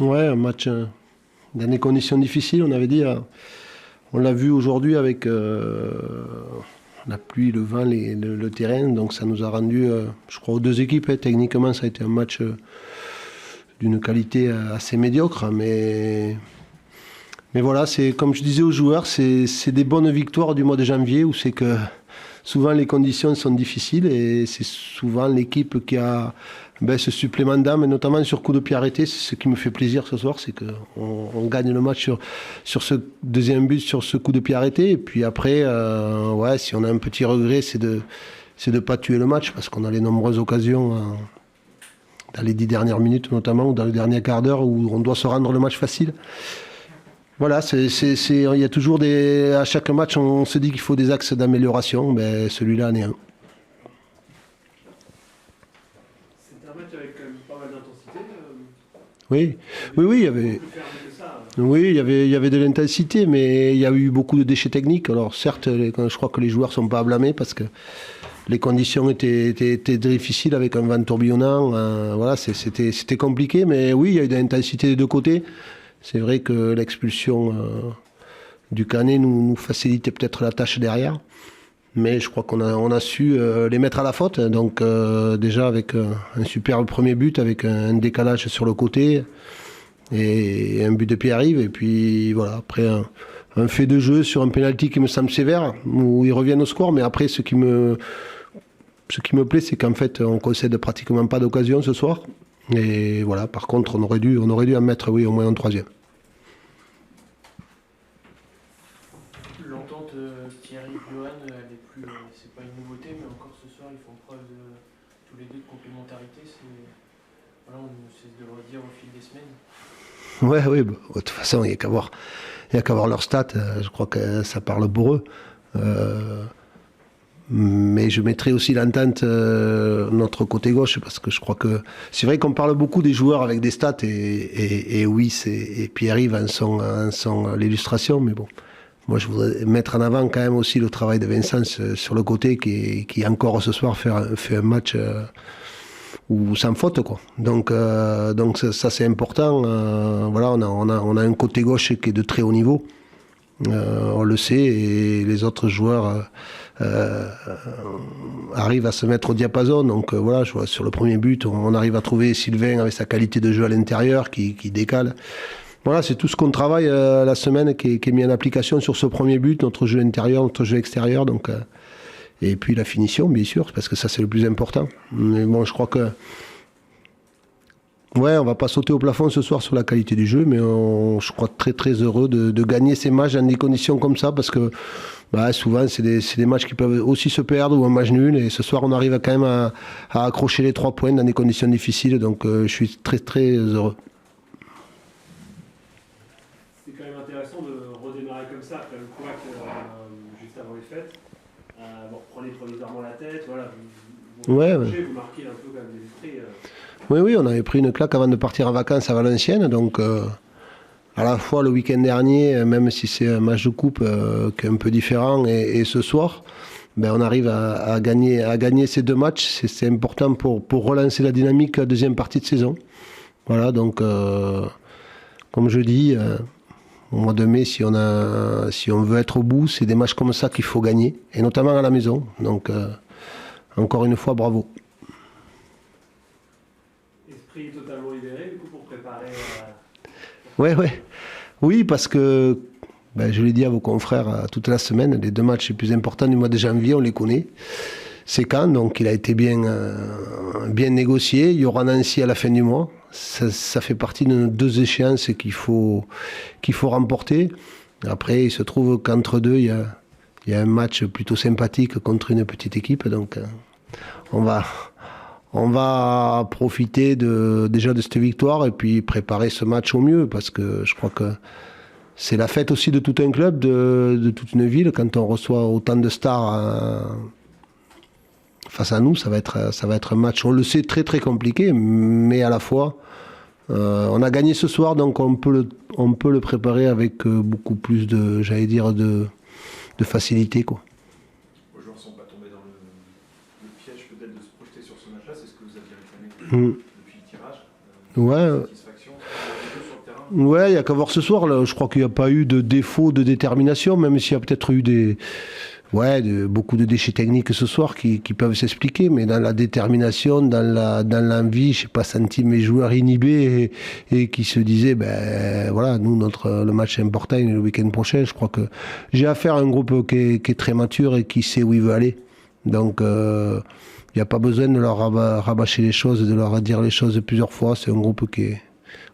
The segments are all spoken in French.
Ouais, un match dans des conditions difficiles, on avait dit. On l'a vu aujourd'hui avec la pluie, le vent, le terrain. Donc ça nous a rendu, je crois, aux deux équipes. Techniquement, ça a été un match d'une qualité assez médiocre. Mais voilà, c'est comme je disais aux joueurs, c'est des bonnes victoires du mois de janvier où c'est que souvent les conditions sont difficiles et c'est souvent l'équipe qui a ce supplément d'âme, et notamment sur coup de pied arrêté. C'est ce qui me fait plaisir ce soir, c'est qu'on gagne le match sur ce deuxième but, sur ce coup de pied arrêté. Et puis après, ouais, si on a un petit regret, c'est de ne pas tuer le match parce qu'on a les nombreuses occasions dans les 10 dernières minutes notamment, ou dans le dernier quart d'heure où on doit se rendre le match facile. Voilà, il y a toujours à chaque match, on se dit qu'il faut des axes d'amélioration. Ben, celui-là en est un. C'est un match avec quand même pas mal d'intensité. Oui, oui, il y avait. Oui, il y avait de l'intensité, mais il y a eu beaucoup de déchets techniques. Alors certes, je crois que les joueurs ne sont pas à blâmer parce que les conditions étaient difficiles avec un vent tourbillonnant. Voilà, c'était compliqué, mais oui, il y a eu de l'intensité des deux côtés. C'est vrai que l'expulsion du Canet nous facilitait peut-être la tâche derrière. Mais je crois on a su les mettre à la faute. Donc déjà avec un superbe premier but, avec un décalage sur le côté et un but de pied arrive. Et puis voilà, après un fait de jeu sur un pénalty qui me semble sévère, où ils reviennent au score. Mais après, ce qui me plaît, c'est qu'en fait, on concède pratiquement pas d'occasion ce soir. Et voilà, par contre, on aurait dû en mettre, oui, au moins un troisième. L'entente Thierry-Johan, c'est pas une nouveauté, mais encore ce soir, ils font preuve tous les deux de complémentarité. Voilà, on ne cesse de le redire au fil des semaines. Ouais, oui, de toute façon, il n'y a qu'à voir leurs stats. Je crois que ça parle pour eux. Mais je mettrai aussi l'entente notre côté gauche parce que je crois que c'est vrai qu'on parle beaucoup des joueurs avec des stats et oui, et Pierre-Yves en sont l'illustration, mais bon. Moi, je voudrais mettre en avant quand même aussi le travail de Vincent sur le côté qui encore ce soir fait un match ou sans faute, quoi. Donc ça c'est important. Voilà, on a un côté gauche qui est de très haut niveau. On le sait, et les autres joueurs arrivent à se mettre au diapason. Donc voilà, je vois sur le premier but, on arrive à trouver Sylvain avec sa qualité de jeu à l'intérieur qui décale. Voilà, c'est tout ce qu'on travaille la semaine qui est mis en application sur ce premier but, notre jeu intérieur, notre jeu extérieur. Donc, et puis la finition, bien sûr, parce que ça c'est le plus important. Mais bon, je crois que ouais, on va pas sauter au plafond ce soir sur la qualité du jeu, mais je crois très très heureux de gagner ces matchs dans des conditions comme ça, parce que souvent c'est des matchs qui peuvent aussi se perdre ou un match nul, et ce soir on arrive quand même à accrocher les 3 points dans des conditions difficiles, donc je suis très très heureux. C'est quand même intéressant de redémarrer comme ça après le couac juste avant les fêtes. Vous reprenez provisoirement la tête, voilà, vous marquez un peu quand même des esprits. Oui, on avait pris une claque avant de partir en vacances à Valenciennes, donc à la fois le week-end dernier, même si c'est un match de coupe qui est un peu différent, et ce soir, on arrive à gagner ces 2 matchs. C'est important pour relancer la dynamique à la deuxième partie de saison. Voilà, donc comme je dis, au mois de mai, si on veut être au bout, c'est des matchs comme ça qu'il faut gagner, et notamment à la maison. Donc encore une fois, bravo. Esprit totalement libéré, du coup, pour préparer. Ouais. Oui, parce que, je l'ai dit à vos confrères toute la semaine, les 2 matchs les plus importants du mois de janvier, on les connaît. C'est Caen, donc il a été bien négocié. Il y aura Nancy à la fin du mois. Ça fait partie de nos 2 échéances qu'il faut remporter. Après, il se trouve qu'entre deux, il y a un match plutôt sympathique contre une petite équipe. Donc, on va profiter déjà de cette victoire et puis préparer ce match au mieux, parce que je crois que c'est la fête aussi de tout un club, de toute une ville. Quand on reçoit autant de stars face à nous, ça va être un match, on le sait, très très compliqué, mais à la fois, on a gagné ce soir, donc on peut le préparer avec beaucoup plus de facilité, quoi. Les joueurs ne sont pas tombés dans le piège peut-être de se projeter sur ce match-là, c'est ce que vous aviez réclamé depuis le tirage. Ouais. Satisfaction Ouais, il n'y a qu'à voir ce soir. Là. Je crois qu'il n'y a pas eu de défaut de détermination, même s'il y a peut-être eu beaucoup de déchets techniques ce soir qui peuvent s'expliquer. Mais dans la détermination, dans l'envie, je n'ai pas senti mes joueurs inhibés et qui se disaient, voilà, nous, le match est important, il est le week-end prochain. Je crois que j'ai affaire à un groupe qui est très mature et qui sait où il veut aller. Donc, il n'y a pas besoin de leur rabâcher les choses, de leur dire les choses plusieurs fois. C'est un groupe qui est,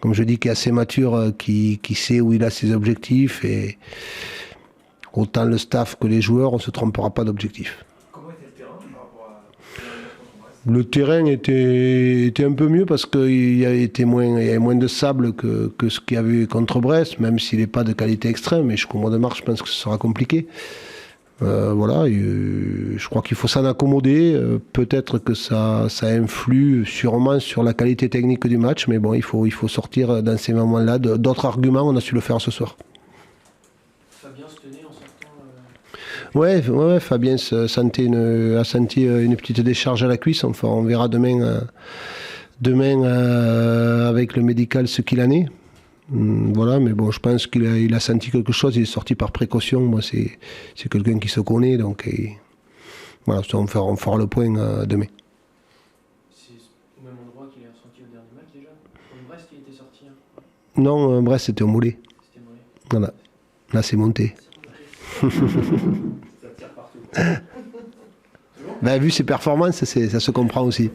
comme je dis, qui est assez mature, qui sait où il a ses objectifs. Et autant le staff que les joueurs, on ne se trompera pas d'objectif. Comment était le terrain par rapport à le terrain était un peu mieux parce qu'il y avait moins de sable que ce qu'il y avait contre Brest, même s'il n'est pas de qualité extrême. Mais jusqu'au mois de mars, je pense que ce sera compliqué. Voilà, je crois qu'il faut s'en accommoder. Peut-être que ça influe sûrement sur la qualité technique du match, mais bon, il faut sortir dans ces moments-là d'autres arguments. On a su le faire ce soir. Fabien se tenait en sortant. Ouais, Fabien a senti une petite décharge à la cuisse. Enfin, on verra demain avec le médical ce qu'il en est. Voilà, mais bon, je pense qu'il a senti quelque chose, il est sorti par précaution. Moi, c'est quelqu'un qui se connaît, donc voilà, on fera le point demain. C'est au même endroit qu'il a ressenti au dernier match déjà. Comme Brest, il était sorti. Non, Brest, c'était au mollet. C'était mollet. Voilà, là, c'est monté. Ça tire partout. Vu ses performances, ça se comprend aussi.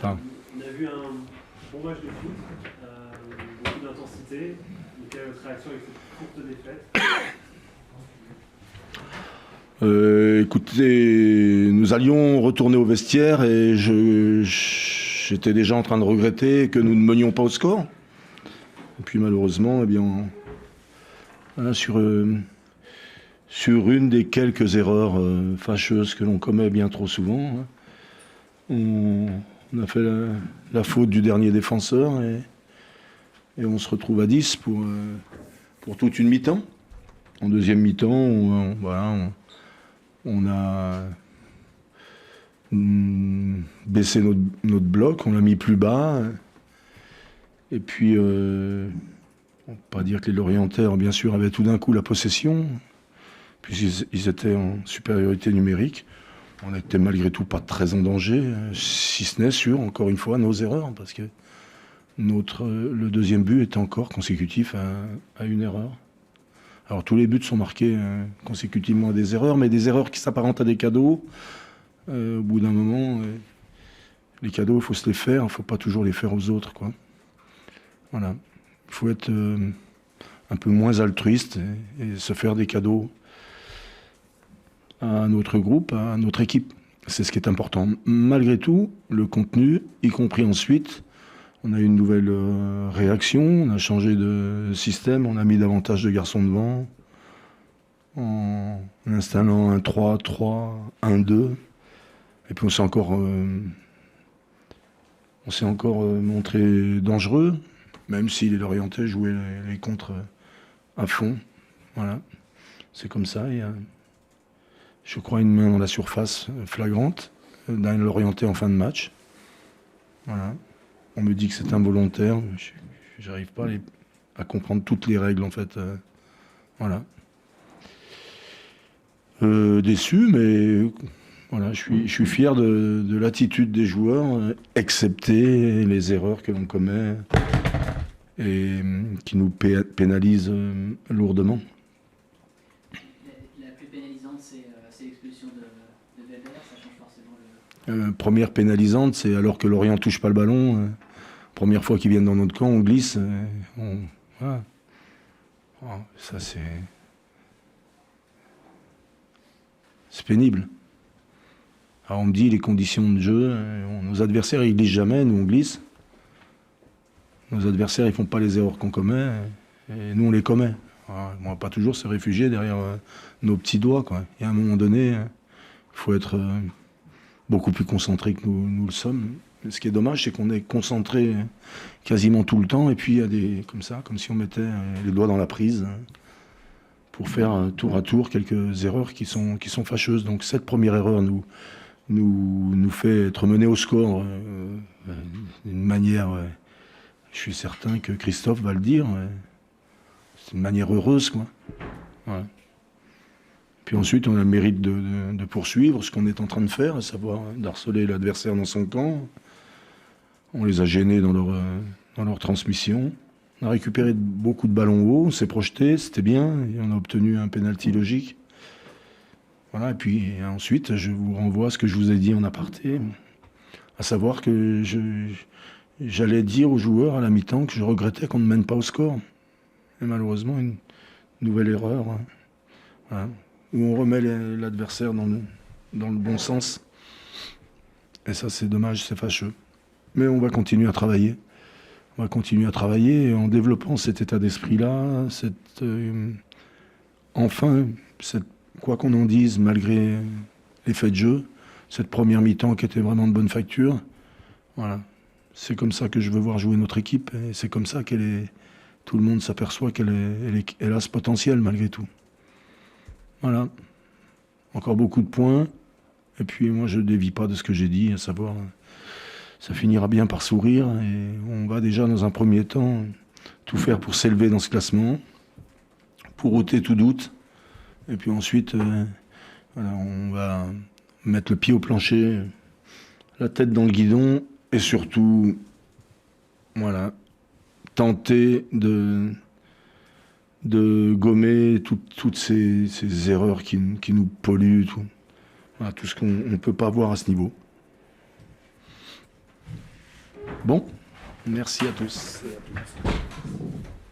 On a vu un bon match de foot, beaucoup d'intensité. Quelle est votre réaction avec cette courte défaite ? Écoutez, nous allions retourner au vestiaire et j'étais déjà en train de regretter que nous ne menions pas au score. Et puis malheureusement, voilà, sur une des quelques erreurs fâcheuses que l'on commet bien trop souvent, on a fait la faute du dernier défenseur et on se retrouve à 10 pour toute une mi-temps. En deuxième mi-temps, on a baissé notre bloc, on l'a mis plus bas. Et puis, on ne peut pas dire que les Lorientais, bien sûr, avaient tout d'un coup la possession, puisqu'ils étaient en supériorité numérique. On n'était malgré tout pas très en danger, si ce n'est sur, encore une fois, nos erreurs, parce que le deuxième but est encore consécutif à une erreur. Alors tous les buts sont marqués consécutivement à des erreurs, mais des erreurs qui s'apparentent à des cadeaux. Au bout d'un moment, les cadeaux, il faut se les faire, il ne faut pas toujours les faire aux autres, quoi. Voilà. Il faut être un peu moins altruiste et se faire des cadeaux à notre groupe, à notre équipe. C'est ce qui est important. Malgré tout, le contenu, y compris ensuite, on a eu une nouvelle réaction, on a changé de système, on a mis davantage de garçons devant, en installant un 3-3, 1-2. Et puis on s'est encore montré dangereux, même si les Lorientais jouaient les contres à fond. Voilà, c'est comme ça. Il y a, je crois, une main dans la surface flagrante d'un Lorientais en fin de match. Voilà. On me dit que c'est involontaire. J'arrive pas à comprendre toutes les règles, en fait. Voilà. Déçu, mais voilà, je suis fier de l'attitude des joueurs, excepté les erreurs que l'on commet et qui nous pénalisent lourdement. La plus pénalisante, c'est l'expulsion de Weber, ça change forcément Première pénalisante, c'est alors que Lorient ne touche pas le ballon. Première fois qu'ils viennent dans notre camp, on glisse. Voilà. Oh, ça, c'est pénible. Alors on me dit les conditions de jeu, nos adversaires ils glissent jamais, nous on glisse. Nos adversaires ils font pas les erreurs qu'on commet, et nous on les commet. Alors, on va pas toujours se réfugier derrière nos petits doigts, quoi. Et à un moment donné, il faut être beaucoup plus concentré que nous le sommes. Ce qui est dommage, c'est qu'on est concentré quasiment tout le temps, et puis il y a des comme ça, comme si on mettait les doigts dans la prise pour faire tour à tour quelques erreurs qui sont fâcheuses. Donc cette première erreur nous nous fait être menés au score d'une manière, je suis certain que Christophe va le dire, c'est une manière heureuse, quoi. Voilà. Puis ensuite, on a le mérite de poursuivre ce qu'on est en train de faire, à savoir d'harceler l'adversaire dans son camp. On les a gênés dans leur transmission. On a récupéré beaucoup de ballons hauts, on s'est projeté, c'était bien, et on a obtenu un penalty logique. Voilà, et puis ensuite, je vous renvoie à ce que je vous ai dit en aparté, à savoir que j'allais dire aux joueurs à la mi-temps que je regrettais qu'on ne mène pas au score. Et malheureusement, une nouvelle erreur, hein. Voilà, où on remet l'adversaire dans le bon sens. Et ça, c'est dommage, c'est fâcheux. Mais on va continuer à travailler. On va continuer à travailler en développant cet état d'esprit-là, quoi qu'on en dise, malgré les faits de jeu, cette première mi-temps qui était vraiment de bonne facture. Voilà. C'est comme ça que je veux voir jouer notre équipe, et c'est comme ça tout le monde s'aperçoit qu'elle a ce potentiel malgré tout. Voilà. Encore beaucoup de points. Et puis moi, je ne dévie pas de ce que j'ai dit, à savoir, ça finira bien par sourire. Et on va déjà, dans un premier temps, tout faire pour s'élever dans ce classement, pour ôter tout doute. Et puis ensuite, voilà, on va mettre le pied au plancher, la tête dans le guidon, et surtout, voilà, tenter de gommer toutes ces erreurs qui nous polluent, voilà, tout ce qu'on ne peut pas voir à ce niveau. Bon, merci à tous et à toutes.